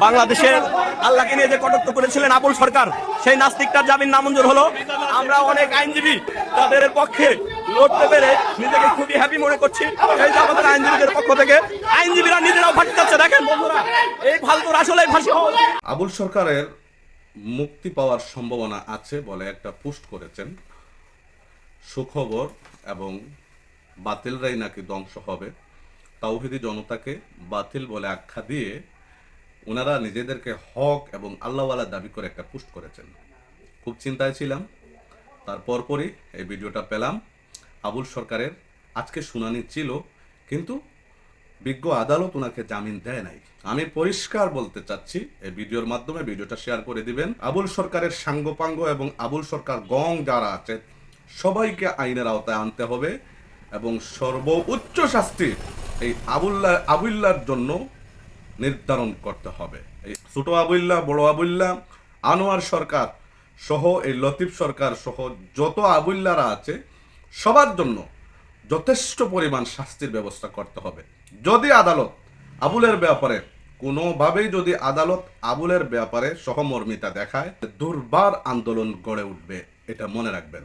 বাংলাদেশের আল্লাহকে নিয়ে যে কটাক্ষ করেছিলেন আবুল সরকার, সেই নাস্তিকটার জামিন নামঞ্জুর হলো। আমরা অনেক আইনজীবী তাদের পক্ষে লড়তে পেরে নিজেকে খুবই হ্যাপি মনে করছি। এই যে আমাদের আইনজীবীদের পক্ষ থেকে আইনজীবীরা নিজেরাও ফাঁসি যাচ্ছে। দেখেন বন্ধুরা, এই ফালতুর আসলে ফাঁসি হওয়া উচিত। আবুল সরকারের মুক্তি পাওয়ার সম্ভাবনা আছে বলে একটা পোস্ট করেছেন। সুখবর এবং বাতিলরাই নাকি ধ্বংস হবে। তাওহীদি জনতাকে বাতিল বলে আখ্যা দিয়ে ওনারা নিজেদেরকে হক এবং আল্লাহওয়ালা দাবি করে একটা পোস্ট করেছেন। খুব চিন্তায় ছিলাম, তারপরই এই ভিডিওটা পেলাম। আবুল সরকারের আজকে শুনানি ছিল, কিন্তু বিজ্ঞ আদালত ওনাকে জামিন দেয় নাই। আমি পরিষ্কার বলতে চাচ্ছি, এই ভিডিওর মাধ্যমে ভিডিওটা শেয়ার করে দিবেন। আবুল সরকারের সাঙ্গপাঙ্গ এবং আবুল সরকার গং যারা আছে সবাইকে আইনের আওতায় আনতে হবে এবং সর্বোচ্চ শাস্তি এই আবুল্লার জন্য নির্ধারণ করতে হবে। এই ছোট আবুল্লাহ, বড় আবুল্লাহ, আনোয়ার সরকার সহ এই লতিফ সরকার সহ যত আবুল্লারা আছে সবার জন্য যথেষ্ট পরিমাণ শাস্তির ব্যবস্থা করতে হবে। যদি আদালত আবুলের ব্যাপারে কোনোভাবেই যদি আদালত আবুলের ব্যাপারে সহমর্মিতা দেখায়, দুর্বার আন্দোলন গড়ে উঠবে, এটা মনে রাখবেন।